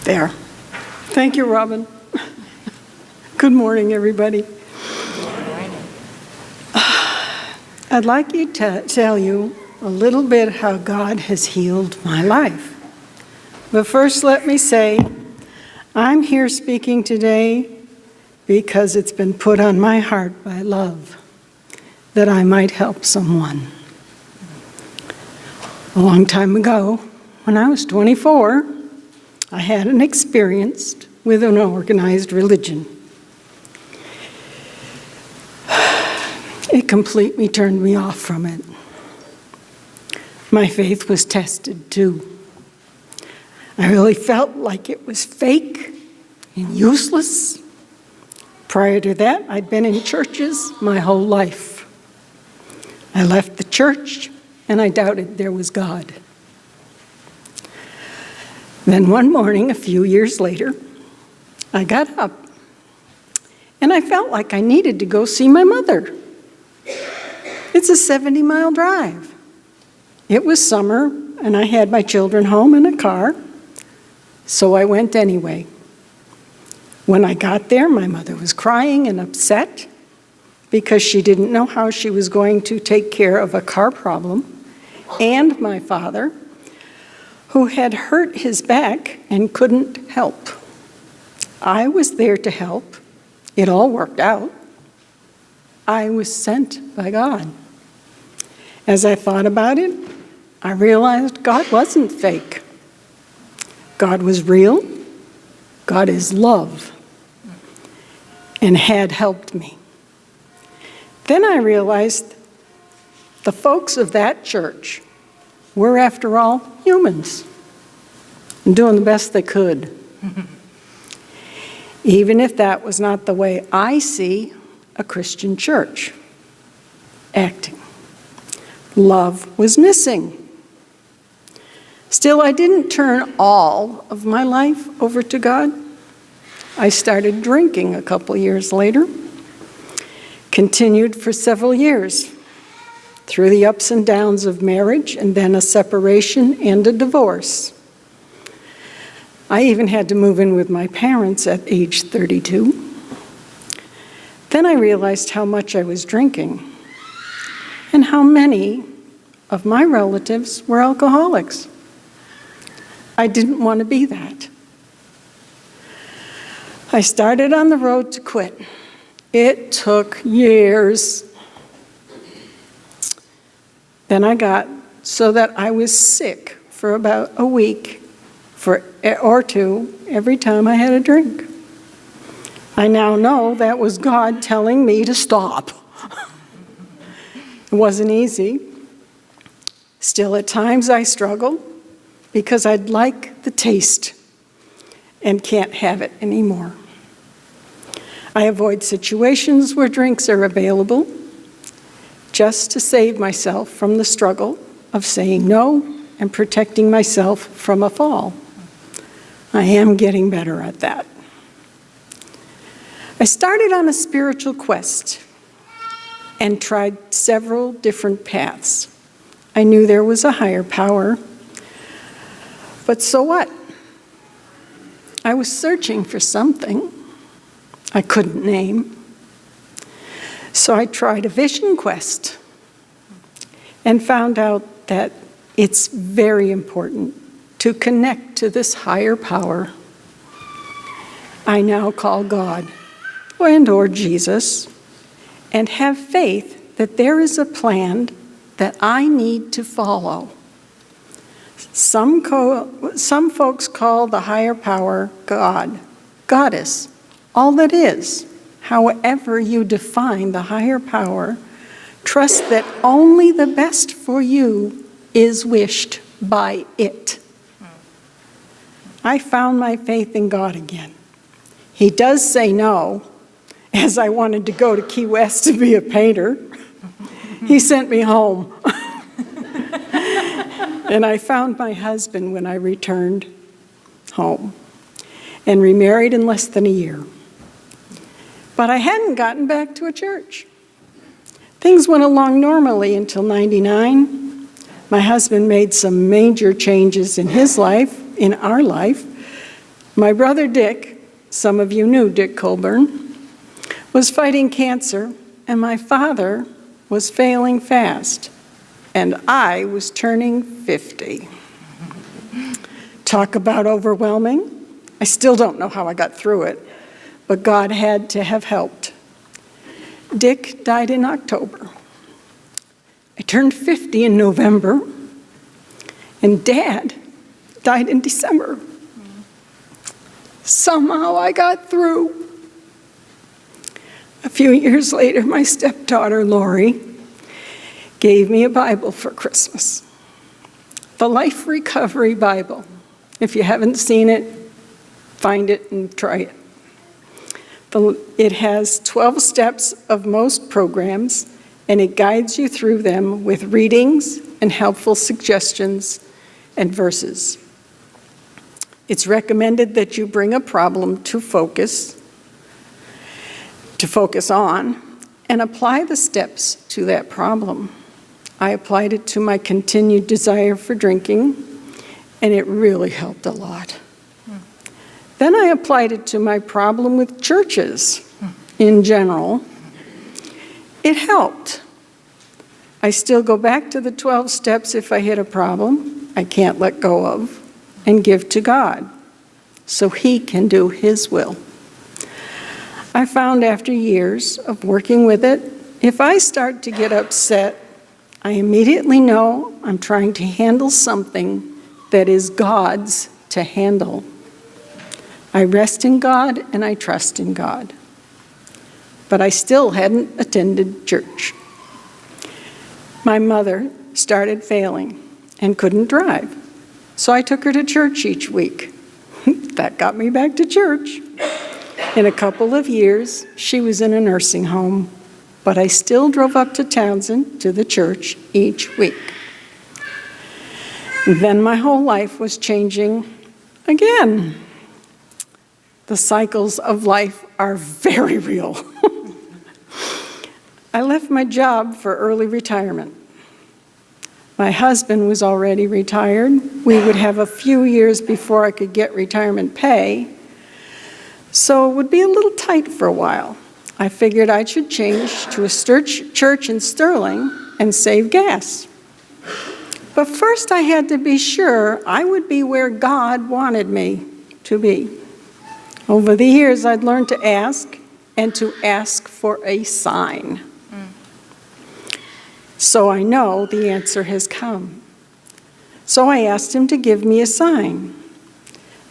There. Thank you, Robin. Good morning, everybody. I'd like to tell you a little bit how God has healed my life. But first, let me say, I'm here speaking today because it's been put on my heart by love that I might help someone. A long time ago, when I was 24, I had an experience with an organized religion. It completely turned me off from it. My faith was tested too. I really felt like it was fake and useless. Prior to that, I'd been in churches my whole life. I left the church and I doubted there was God. Then one morning, a few years later, I got up and I felt like I needed to go see my mother. It's a 70-mile drive. It was summer and I had my children home in a car, so I went anyway. When I got there, my mother was crying and upset because she didn't know how she was going to take care of a car problem, and my father, who had hurt his back and couldn't help. I was there to help. It all worked out. I was sent by God. As I thought about it, I realized God wasn't fake. God was real. God is love, and had helped me. Then I realized the folks of that church were, after all, humans and doing the best they could. Even if that was not the way I see a Christian church acting. Love was missing. Still, I didn't turn all of my life over to God. I started drinking a couple years later, continued for several years, through the ups and downs of marriage and then a separation and a divorce. I even had to move in with my parents at age 32. Then I realized how much I was drinking and how many of my relatives were alcoholics. I didn't want to be that. I started on the road to quit. It took years. Then I got so that I was sick for about a week or two every time I had a drink. I now know that was God telling me to stop. It wasn't easy. Still, at times I struggle because I'd like the taste and can't have it anymore. I avoid situations where drinks are available just to save myself from the struggle of saying no and protecting myself from a fall. I am getting better at that. I started on a spiritual quest and tried several different paths. I knew there was a higher power, but so what? I was searching for something I couldn't name. So I tried a vision quest and found out that it's very important to connect to this higher power I now call God or Jesus, and have faith that there is a plan that I need to follow. Some folks call the higher power God, goddess, all that is. However you define the higher power, trust that only the best for you is wished by it. I found my faith in God again. He does say no, as I wanted to go to Key West to be a painter. He sent me home. And I found my husband when I returned home and remarried in less than a year. But I hadn't gotten back to a church. Things went along normally until '99. My husband made some major changes in his life, in our life, My brother Dick, some of you knew Dick Colburn, was fighting cancer, and my father was failing fast, and I was turning 50. Talk about overwhelming. I still don't know how I got through it, but God had to have helped. Dick died in October. I turned 50 in November, and Dad died in December. Somehow I got through. A few years later, my stepdaughter, Lori, gave me a Bible for Christmas. The Life Recovery Bible. If you haven't seen it, find it and try it. It has 12 steps of most programs, and it guides you through them with readings and helpful suggestions and verses. It's recommended that you bring a problem to focus on and apply the steps to that problem. I applied it to my continued desire for drinking, and it really helped a lot. Then I applied it to my problem with churches in general. It helped. I still go back to the 12 steps if I hit a problem I can't let go of and give to God so He can do His will. I found after years of working with it, if I start to get upset, I immediately know I'm trying to handle something that is God's to handle. I rest in God and I trust in God. But I still hadn't attended church. My mother started failing and couldn't drive, so I took her to church each week. That got me back to church. In a couple of years, she was in a nursing home, but I still drove up to Townsend to the church each week. Then my whole life was changing again. The cycles of life are very real. I left my job for early retirement. My husband was already retired. We would have a few years before I could get retirement pay, so it would be a little tight for a while. I figured I should change to a church in Sterling and save gas. But first I had to be sure I would be where God wanted me to be. Over the years, I'd learned to ask and to ask for a sign. So I know the answer has come. So I asked Him to give me a sign.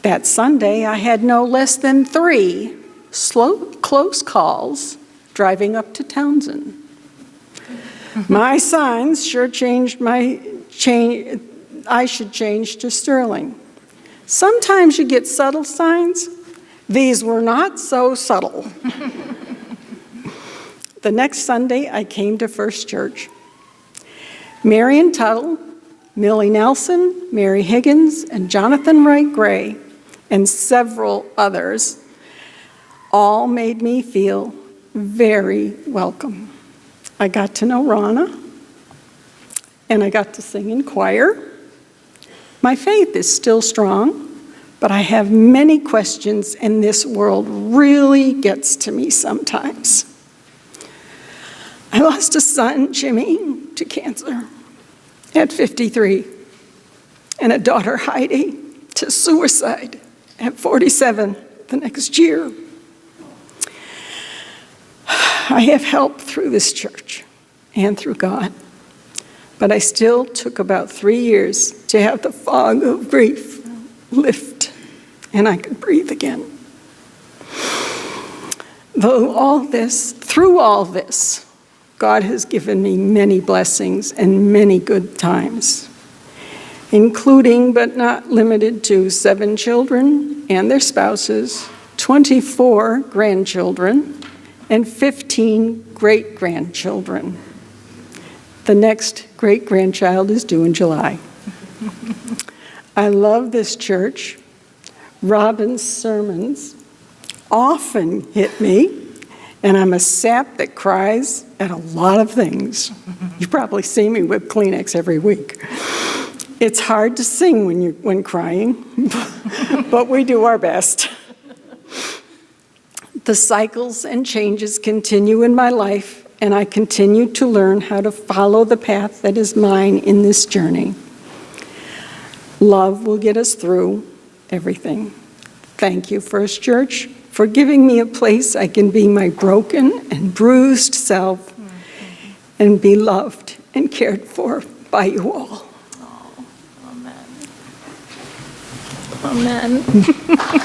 That Sunday, I had no less than 3 close calls driving up to Townsend. My signs sure changed I should change to Sterling. Sometimes you get subtle signs. These were not so subtle. The next Sunday, I came to First Church. Marion Tuttle, Millie Nelson, Mary Higgins, and Jonathan Wright Gray, and several others, all made me feel very welcome. I got to know Rana, and I got to sing in choir. My faith is still strong, but I have many questions, and this world really gets to me sometimes. I lost a son, Jimmy, to cancer at 53, and a daughter, Heidi, to suicide at 47 the next year. I have helped through this church and through God, but I still took about 3 years to have the fog of grief lift, and I could breathe again. Through all this, God has given me many blessings and many good times, including but not limited to 7 children and their spouses, 24 grandchildren, and 15 great-grandchildren. The next great-grandchild is due in July. I love this church. Robin's sermons often hit me, and I'm a sap that cries at a lot of things. You probably see me with Kleenex every week. It's hard to sing when crying, but we do our best. The cycles and changes continue in my life, and I continue to learn how to follow the path that is mine in this journey. Love will get us through everything. Thank you, First Church, for giving me a place I can be my broken and bruised self and be loved and cared for by you all. Oh, amen. Amen.